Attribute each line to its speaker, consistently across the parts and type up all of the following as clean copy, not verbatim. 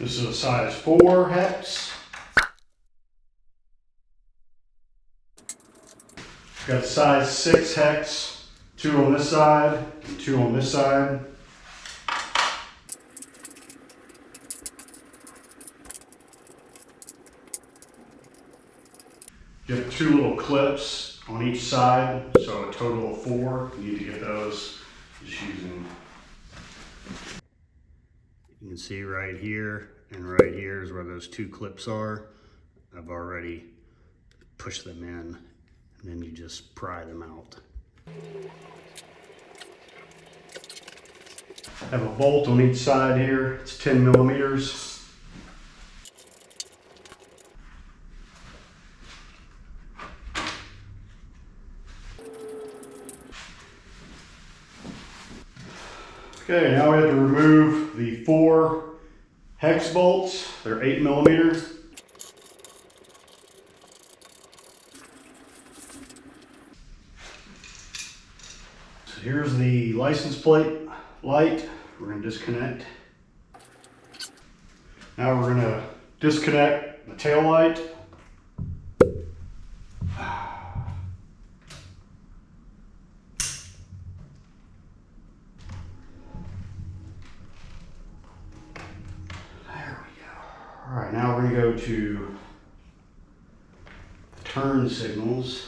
Speaker 1: This is a size 4 hex. Got a size 6 hex, 2 on this side and 2 on this side. You have 2 little clips on each side, so a total of 4. You need to get those just using. You can see right here and right here is where those 2 clips are. I've already pushed them in, and then you just pry them out. I have a bolt on each side here. It's 10 millimeters. Okay, now we have to remove the 4 hex bolts. They're 8 millimeters. So here's the license plate light. We're going to disconnect. Now we're going to disconnect the tail light. All right, now we're going to go to the turn signals.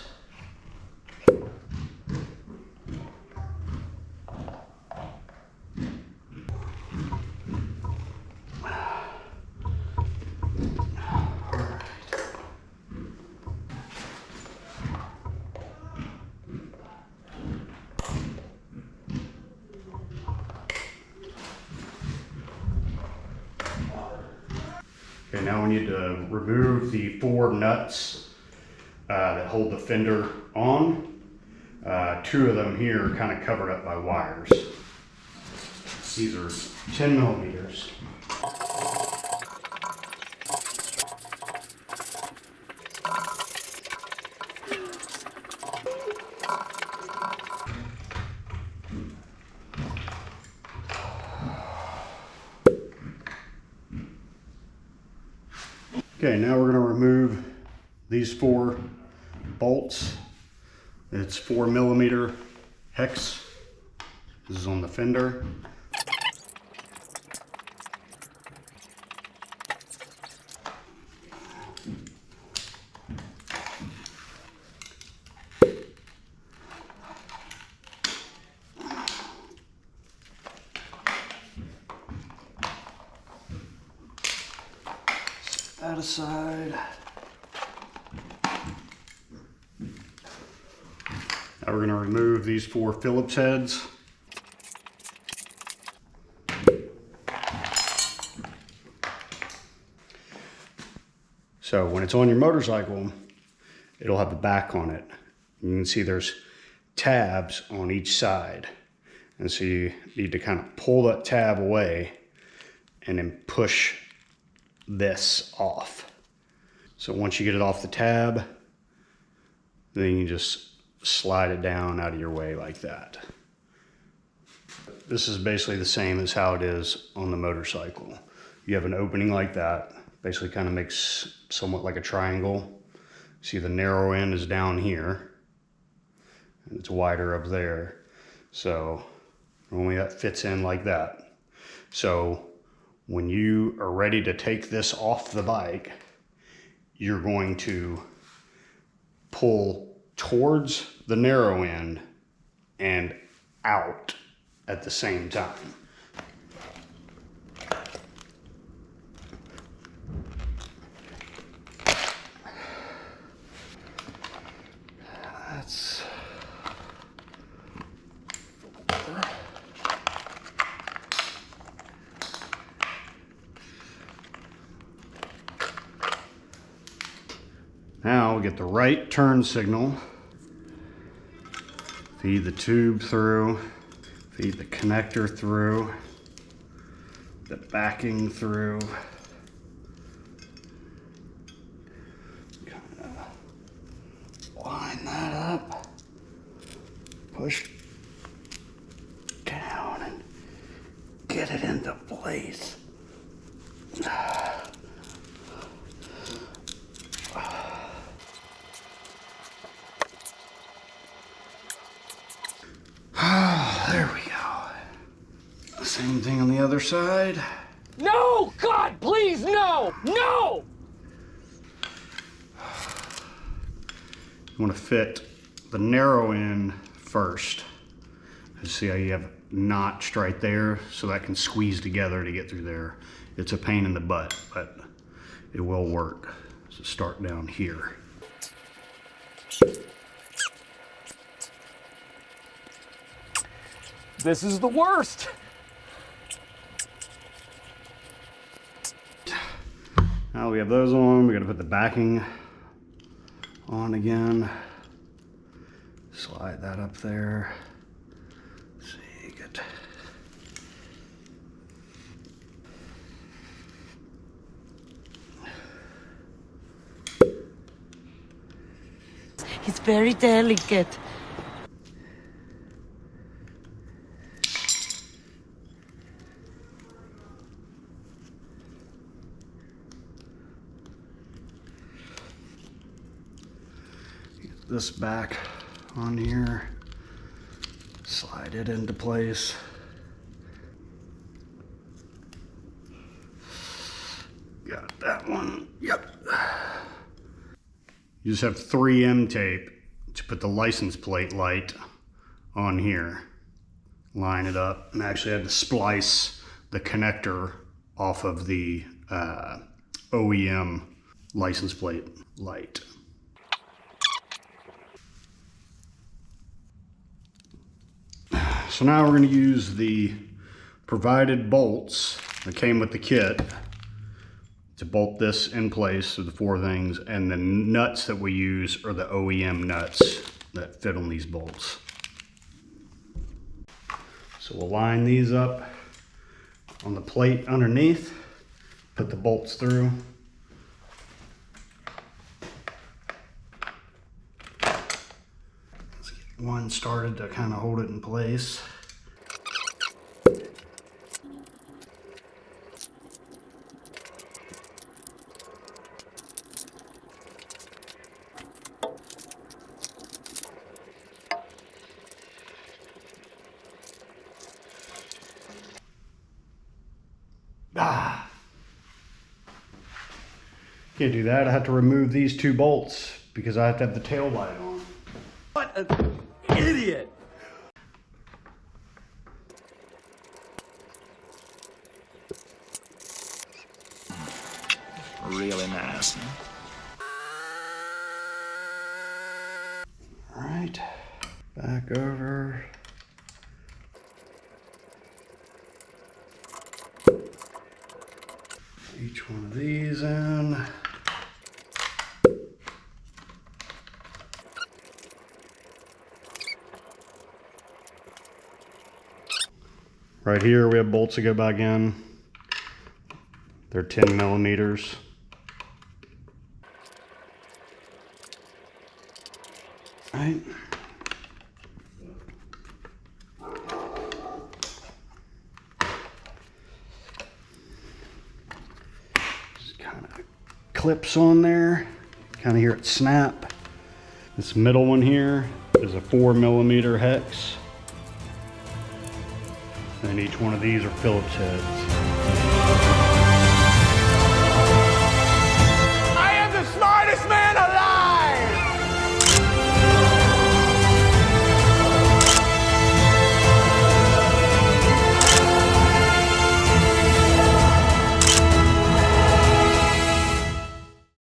Speaker 1: Okay, now we need to remove the 4 nuts that hold the fender on. 2 of them here are kind of covered up by wires. These are 10 millimeters. Okay, now we're going to remove these 4 bolts. It's 4 millimeter hex. This is on the fender. That aside. Now we're going to remove these 4 Phillips heads. So when it's on your motorcycle, it'll have a back on it. You can see there's tabs on each side. And so you need to kind of pull that tab away and then push this off. So once you get it off the tab, then you just slide it down out of your way like that. This is basically the same as how it is on the motorcycle. You have an opening like that, basically kind of makes somewhat like a triangle. See, the narrow end is down here and it's wider up there. So only that fits in like that. So when you are ready to take this off the bike, you're going to pull towards the narrow end and out at the same time. That's now we get the right turn signal, feed the tube through, feed the connector through, the backing through. Kind of line that up, push down and get it into place. side.
Speaker 2: No! God, please, no! No!
Speaker 1: You want to fit the narrow end first. See how you have notched right there, so that can squeeze together to get through there. It's a pain in the butt, but it will work. So start down here.
Speaker 2: This is the worst.
Speaker 1: Now we have those on, we gotta put the backing on again. Slide that up there. Let's see, good.
Speaker 3: It's very delicate.
Speaker 1: Get this back on here. Slide it into place. Got that one. Yep. You just have 3M tape to put the license plate light on here. Line it up, and actually I had to splice the connector off of the OEM license plate light. So now we're going to use the provided bolts that came with the kit to bolt this in place of the 4 things, and the nuts that we use are the OEM nuts that fit on these bolts. So we'll line these up on the plate underneath, put the bolts through. Let's get one started to kind of hold it in place. Can't do that. I have to remove these 2 bolts because I have to have the tail light on.
Speaker 2: What an idiot!
Speaker 4: Really nice.
Speaker 1: All right, back over. Each one of these in. Right here we have bolts that go back in. They're 10 millimeters. Right. Just kind of clips on there. Kind of hear it snap. This middle one here is a 4 millimeter hex. And each one of these are Phillips heads.